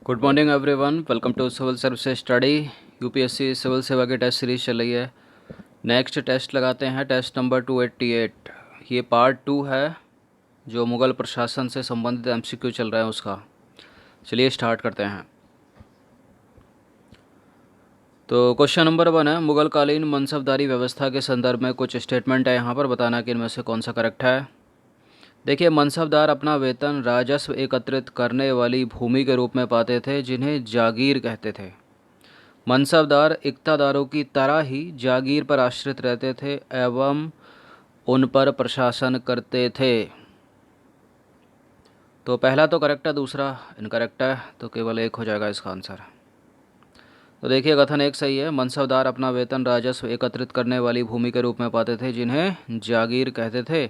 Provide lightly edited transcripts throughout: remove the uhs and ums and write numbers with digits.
Good morning everyone, welcome to civil services study. UPSC civil सेवा की test series चल रही है। नेक्स्ट टेस्ट लगाते हैं, टेस्ट नंबर 288। ये पार्ट 2 है जो मुग़ल प्रशासन से संबंधित एमसीक्यू चल रहा है उसका। चलिए स्टार्ट करते हैं। तो क्वेश्चन नंबर 1 है, मुग़ल कालीन मनसबदारी व्यवस्था के संदर्भ में कुछ स्टेटमेंट है, यहाँ पर बताना कि इनमें से कौन सा करेक्ट है। देखिए, मनसबदार अपना वेतन राजस्व एकत्रित करने वाली भूमि के रूप में पाते थे, जिन्हें जागीर कहते थे। मनसबदार इक्तादारों की तरह ही जागीर पर आश्रित रहते थे एवं उन पर प्रशासन करते थे। तो पहला तो करेक्ट है, दूसरा इनकरेक्ट है, तो केवल एक हो जाएगा इसका आंसर। तो देखिए, कथन एक सही है। मनसबदार अपना वेतन राजस्व एकत्रित करने वाली भूमि के रूप में पाते थे, जिन्हें जागीर कहते थे।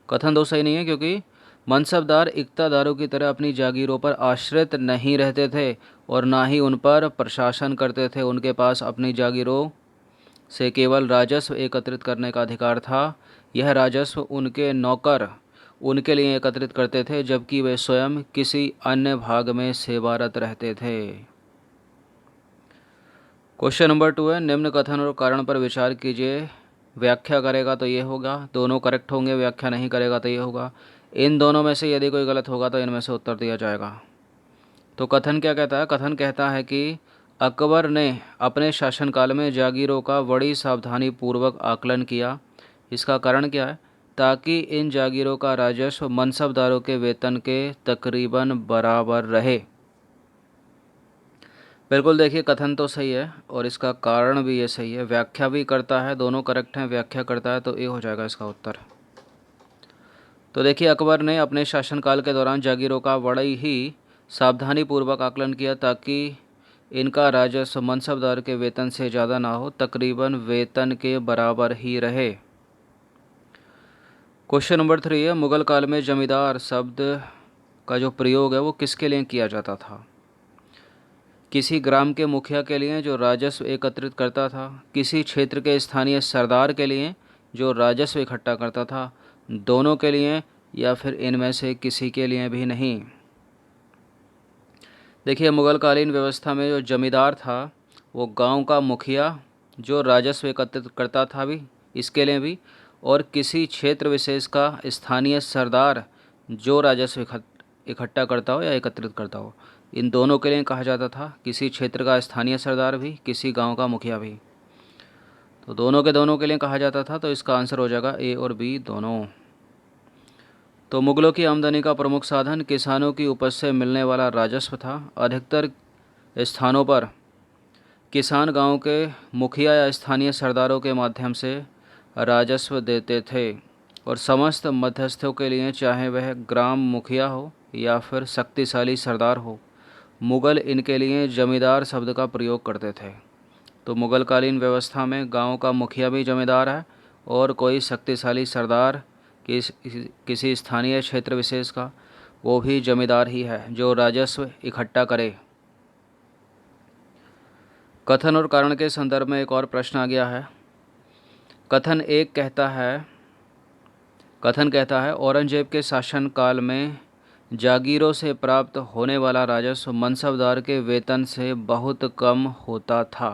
कथन दो सही नहीं है, क्योंकि मनसबदार इक्तादारों की तरह अपनी जागीरों पर आश्रित नहीं रहते थे और ना ही उन पर प्रशासन करते थे। उनके पास अपनी जागीरों से केवल राजस्व एकत्रित करने का अधिकार था। यह राजस्व उनके नौकर उनके लिए एकत्रित करते थे, जबकि वे स्वयं किसी अन्य भाग में सेवारत रहते थे। क्वेश्चन नंबर 2 है, निम्न कथन और कारण पर विचार कीजिए। व्याख्या करेगा तो ये होगा, दोनों करेक्ट होंगे। व्याख्या नहीं करेगा तो ये होगा। इन दोनों में से यदि कोई गलत होगा तो इनमें से उत्तर दिया जाएगा। तो कथन क्या कहता है? कथन कहता है कि अकबर ने अपने शासनकाल में जागीरों का बड़ी सावधानी पूर्वक आकलन किया। इसका कारण क्या है? ताकि इन जागीरों का राजस्व मनसबदारों के वेतन के तकरीबन बराबर रहे। बिल्कुल, देखिए, कथन तो सही है और इसका कारण भी ये सही है। व्याख्या भी करता है, दोनों करेक्ट हैं। व्याख्या करता है तो ये हो जाएगा इसका उत्तर। तो देखिए, अकबर ने अपने शासनकाल के दौरान जागीरों का बड़ी ही सावधानीपूर्वक आकलन किया, ताकि इनका राजस्व मनसबदार के वेतन से ज़्यादा ना हो, तकरीबन वेतन के बराबर ही रहे। क्वेश्चन नंबर 3 है, मुग़ल काल में जमींदार शब्द का जो प्रयोग है वो किसके लिए किया जाता था? किसी ग्राम के मुखिया के लिए जो राजस्व एकत्रित करता था, किसी क्षेत्र के स्थानीय सरदार के लिए जो राजस्व इकट्ठा करता था, दोनों के लिए, या फिर इनमें से किसी के लिए भी नहीं? देखिए, मुग़ल कालीन व्यवस्था में जो जमींदार था वो गांव का मुखिया जो राजस्व एकत्रित करता था भी, इसके लिए भी, और किसी क्षेत्र विशेष का स्थानीय सरदार जो राजस्व इकट्ठा करता हो या एकत्रित करता हो, इन दोनों के लिए कहा जाता था। किसी क्षेत्र का स्थानीय सरदार भी, किसी गांव का मुखिया भी। तो दोनों के दोनों के लिए कहा जाता था, तो इसका आंसर हो जाएगा ए और बी दोनों। तो मुग़लों की आमदनी का प्रमुख साधन किसानों की उपज से मिलने वाला राजस्व था। अधिकतर स्थानों पर किसान गांव के मुखिया या स्थानीय सरदारों के माध्यम से राजस्व देते थे, और समस्त मध्यस्थों के लिए, चाहे वह ग्राम मुखिया हो या फिर शक्तिशाली सरदार हो, मुग़ल इनके लिए जमींदार शब्द का प्रयोग करते थे। तो मुग़लकालीन व्यवस्था में गांव का मुखिया भी जमींदार है और कोई शक्तिशाली सरदार किसी स्थानीय क्षेत्र विशेष का, वो भी जमींदार ही है जो राजस्व इकट्ठा करे। कथन और कारण के संदर्भ में एक और प्रश्न आ गया है। कथन कहता है औरंगजेब के शासनकाल में जागीरों से प्राप्त होने वाला राजस्व मनसबदार के वेतन से बहुत कम होता था।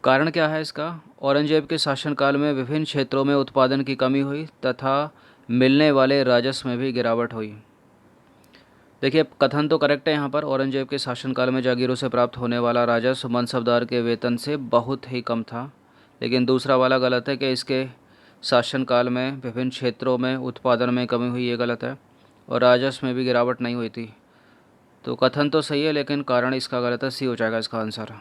कारण क्या है इसका? औरंगजेब के शासनकाल में विभिन्न क्षेत्रों में उत्पादन की कमी हुई तथा मिलने वाले राजस्व में भी गिरावट हुई। देखिए, कथन तो करेक्ट है यहाँ पर। औरंगजेब के शासनकाल में जागीरों से प्राप्त होने वाला राजस्व मनसबदार के वेतन से बहुत ही कम था। लेकिन दूसरा वाला गलत है कि इसके शासनकाल में विभिन्न क्षेत्रों में उत्पादन में कमी हुई, ये गलत है। और राजस्व में भी गिरावट नहीं हुई थी। तो कथन तो सही है, लेकिन कारण इसका गलत है। सी हो जाएगा इसका आंसर।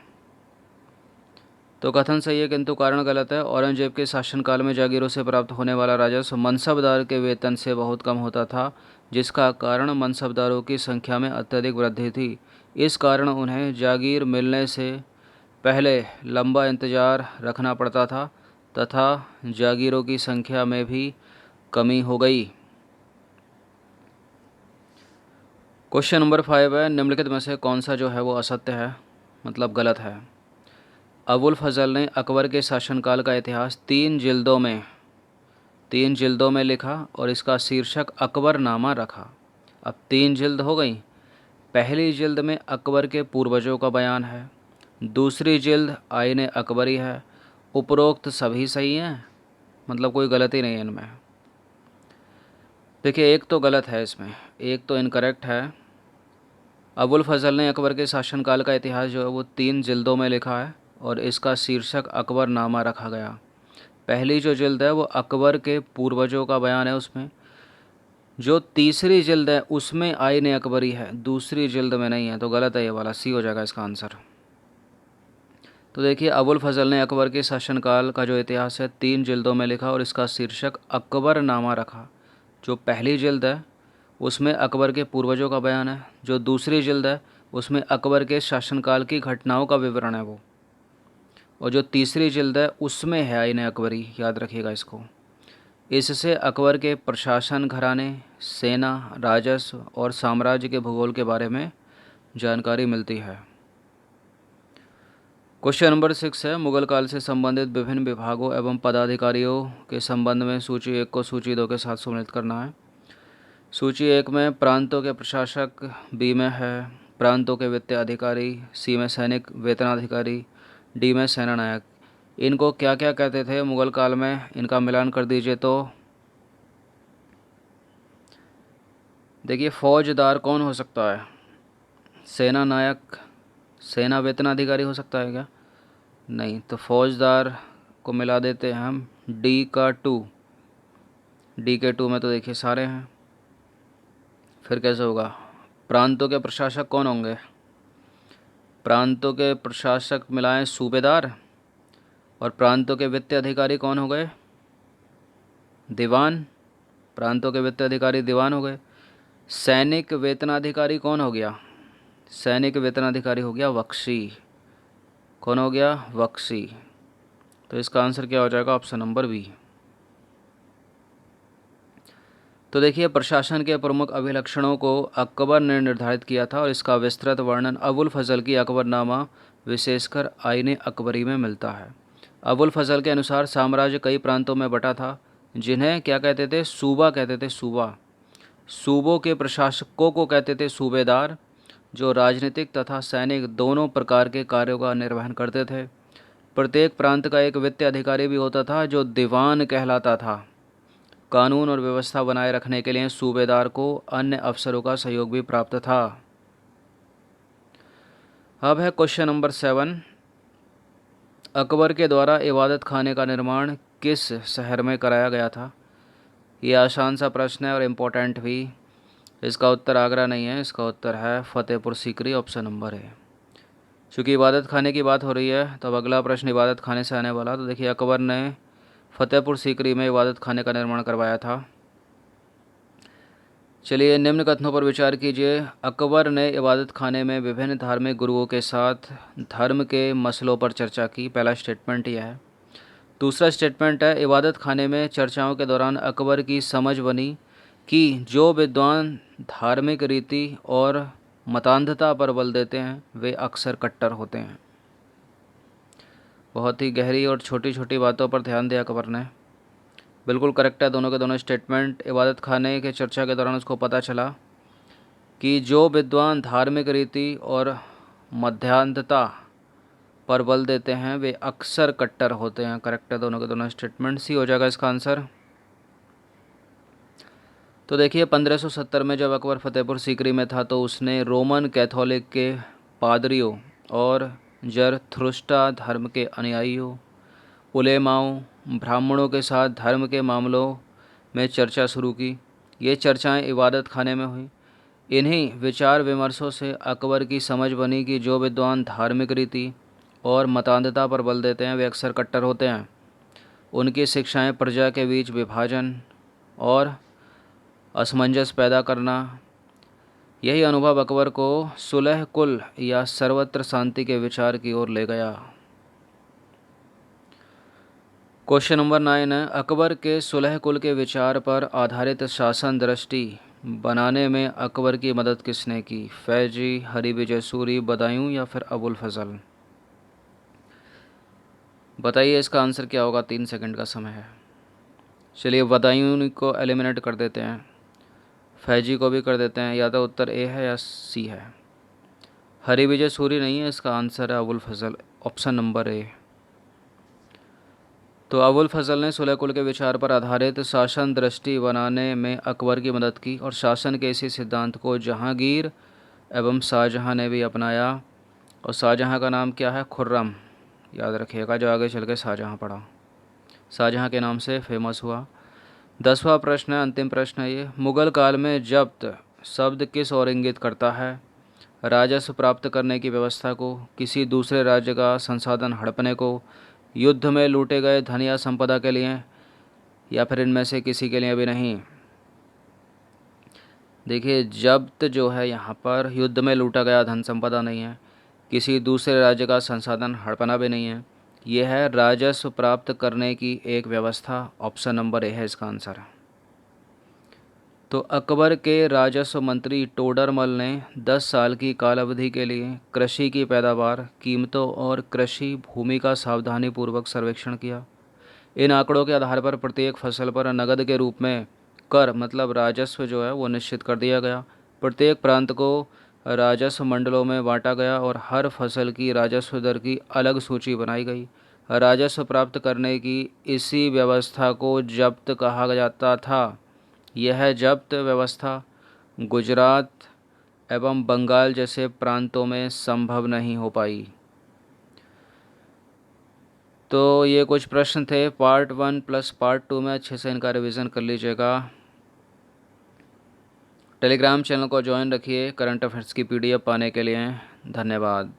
तो कथन सही है किंतु कारण गलत है। औरंगजेब के शासनकाल में जागीरों से प्राप्त होने वाला राजस्व मनसबदार के वेतन से बहुत कम होता था, जिसका कारण मनसबदारों की संख्या में अत्यधिक वृद्धि थी। इस कारण उन्हें जागीर मिलने से पहले लंबा इंतजार रखना पड़ता था तथा जागीरों की संख्या में भी कमी हो गई। क्वेश्चन नंबर 5 है, निम्नलिखित में से कौन सा जो है वो असत्य है, मतलब गलत है? अबुल फजल ने अकबर के शासनकाल का इतिहास 3 जिल्दों में लिखा और इसका शीर्षक अकबरनामा रखा। अब 3 जिल्द हो गई, पहली जिल्द में अकबर के पूर्वजों का बयान है, दूसरी जिल्द आईने अकबरी है। उपरोक्त सभी सही हैं, मतलब कोई गलती नहीं है इनमें। देखिए एक तो गलत है इसमें, एक तो इनकरेक्ट है। अबुल फजल ने अकबर के शासनकाल का इतिहास जो है वो 3 जिल्दों में लिखा है और इसका शीर्षक अकबरनामा रखा गया। पहली जो जिल्द है वो अकबर के पूर्वजों का बयान है, उसमें जो तीसरी जिल्द है उसमें आईने अकबरी है, दूसरी जिल्द में नहीं है, तो गलत है ये वाला, सी हो जाएगा इसका आंसर। तो देखिए अबुल फजल ने अकबर के शासनकाल का जो इतिहास है 3 जिल्दों में लिखा और इसका शीर्षक अकबरनामा रखा। जो पहली जिल्द है उसमें अकबर के पूर्वजों का बयान है, जो दूसरी जिल्द है उसमें अकबर के शासनकाल की घटनाओं का विवरण है वो, और जो तीसरी जिल्द है उसमें है आईने अकबरी, याद रखिएगा इसको। इससे अकबर के प्रशासन घराने, सेना, राजस्व और साम्राज्य के भूगोल के बारे में जानकारी मिलती है। क्वेश्चन नंबर 6 है, मुगल काल से संबंधित विभिन्न विभागों एवं पदाधिकारियों के संबंध में सूची 1 को सूची 2 के साथ सम्मिलित करना है। सूची 1 में प्रांतों के प्रशासक, बी में है प्रांतों के वित्तीय अधिकारी, सी में सैनिक वेतनाधिकारी, डी में सेना नायक। इनको क्या क्या कहते थे मुगल काल में, इनका मिलान कर दीजिए। तो देखिए फौजदार कौन हो सकता है, सेना नायक, सेना वेतनाधिकारी हो सकता है क्या, नहीं, तो फौजदार को मिला देते हैं हम डी का 2, डी के 2 में तो देखिए सारे हैं। फिर कैसे होगा, प्रांतों के प्रशासक कौन होंगे, प्रांतों के प्रशासक मिलाएं सूबेदार, और प्रांतों के वित्तीय अधिकारी कौन हो गए, दीवान, प्रांतों के वित्तीय अधिकारी दीवान हो गए। सैनिक वेतनाधिकारी कौन हो गया, सैनिक वेतनाधिकारी हो गया बख्शी, कौन हो गया, बख्शी। तो इसका आंसर क्या हो जाएगा, ऑप्शन नंबर बी। तो देखिए प्रशासन के प्रमुख अभिलक्षणों को अकबर ने निर्धारित किया था और इसका विस्तृत वर्णन अबुल फजल की अकबरनामा विशेषकर आईने अकबरी में मिलता है। अबुल फजल के अनुसार साम्राज्य कई प्रांतों में बटा था, जिन्हें क्या कहते थे, सूबा कहते थे, सूबा। सूबों के प्रशासकों को कहते थे सूबेदार, जो राजनीतिक तथा सैनिक दोनों प्रकार के कार्यों का निर्वहन करते थे। प्रत्येक प्रांत का एक वित्तीय अधिकारी भी होता था जो दीवान कहलाता था। कानून और व्यवस्था बनाए रखने के लिए सूबेदार को अन्य अफसरों का सहयोग भी प्राप्त था। अब है क्वेश्चन नंबर 7, अकबर के द्वारा इबादत खाने का निर्माण किस शहर में कराया गया था। ये आसान सा प्रश्न है और इम्पोर्टेंट भी। इसका उत्तर आगरा नहीं है, इसका उत्तर है फतेहपुर सीकरी, ऑप्शन नंबर है। चूँकि इबादत खाने की बात हो रही है तो अब अगला प्रश्न इबादत खाने से आने वाला। तो देखिए अकबर ने फतेहपुर सीकरी में इबादत खाने का निर्माण करवाया था। चलिए निम्न कथनों पर विचार कीजिए। अकबर ने इबादत खाने में विभिन्न धार्मिक गुरुओं के साथ धर्म के मसलों पर चर्चा की, पहला स्टेटमेंट यह है। दूसरा स्टेटमेंट है, इबादत खाने में चर्चाओं के दौरान अकबर की समझ बनी कि जो विद्वान धार्मिक रीति और मतान्धता पर बल देते हैं वे अक्सर कट्टर होते हैं। बहुत ही गहरी और छोटी छोटी बातों पर ध्यान दिया अकबर ने, बिल्कुल करेक्ट है दोनों के दोनों स्टेटमेंट। इबादत खाने के चर्चा के दौरान उसको पता चला कि जो विद्वान धार्मिक रीति और मध्यांधता पर बल देते हैं वे अक्सर कट्टर होते हैं। करेक्ट है दोनों के दोनों स्टेटमेंट, सी हो जाएगा इसका आंसर। तो देखिए 1570 में जब अकबर फतेहपुर सीकरी में था तो उसने रोमन कैथोलिक के पादरियों और जरथुस्ट्रा धर्म के अनुयायियों, उलेमाओं, ब्राह्मणों के साथ धर्म के मामलों में चर्चा शुरू की। ये चर्चाएं इबादत खाने में हुई। इन्हीं विचार विमर्शों से अकबर की समझ बनी कि जो विद्वान धार्मिक रीति और मतान्धता पर बल देते हैं वे अक्सर कट्टर होते हैं। उनकी शिक्षाएं प्रजा के बीच विभाजन और असमंजस पैदा करना, यही अनुभव अकबर को सुलह कुल या सर्वत्र शांति के विचार की ओर ले गया। क्वेश्चन नंबर 9 है, अकबर के सुलह कुल के विचार पर आधारित शासन दृष्टि बनाने में अकबर की मदद किसने की। फैजी, हरि विजय सूरी, बदायूं या फिर अबुल फजल। बताइए इसका आंसर क्या होगा, 3 सेकंड का समय है। चलिए बदायूं को एलिमिनेट कर देते हैं, फैजी को भी कर देते हैं, या तो उत्तर ए है या सी है। हरिविजय सूरी नहीं है, इसका आंसर है अबुल फजल, ऑप्शन नंबर ए। तो अबुल फजल ने सुलह कुल के विचार पर आधारित शासन दृष्टि बनाने में अकबर की मदद की और शासन के इसी सिद्धांत को जहांगीर एवं शाहजहां ने भी अपनाया। और शाहजहां का नाम क्या है? खुर्रम, याद रखिएगा, जो आगे चल के शाहजहां पढ़ा, शाहजहां के नाम से फेमस हुआ। 10वां प्रश्न है, अंतिम प्रश्न है ये। मुगल काल में जब्त शब्द किस ओर इंगित करता है? राजस्व प्राप्त करने की व्यवस्था को, किसी दूसरे राज्य का संसाधन हड़पने को, युद्ध में लूटे गए धन या संपदा के लिए, या फिर इनमें से किसी के लिए भी नहीं। देखिए, जब्त जो है यहाँ पर युद्ध में लूटा गया धन संपदा नहीं है, किसी दूसरे राज्य का संसाधन हड़पना भी नहीं है, यह है राजस्व प्राप्त करने की एक व्यवस्था। ऑप्शन नंबर ए है इसका आंसर। तो अकबर के राजस्व मंत्री टोडरमल ने 10 साल की काल अवधि के लिए कृषि की पैदावार, कीमतों और कृषि भूमि का सावधानीपूर्वक सर्वेक्षण किया। इन आंकड़ों के आधार पर प्रत्येक फसल पर नकद के रूप में कर मतलब राजस्व जो है वो निश्चित कर दिया गया। प्रत्येक प्रांत को राजस्व मंडलों में बांटा गया और हर फसल की राजस्व दर की अलग सूची बनाई गई। राजस्व प्राप्त करने की इसी व्यवस्था को जब्त कहा जाता था। यह जब्त व्यवस्था गुजरात एवं बंगाल जैसे प्रांतों में संभव नहीं हो पाई। तो ये कुछ प्रश्न थे पार्ट 1 प्लस पार्ट 2 में, अच्छे से इनका रिवीजन कर लीजिएगा। टेलीग्राम चैनल को ज्वाइन रखिए करंट अफेयर्स की PDF पाने के लिए। धन्यवाद।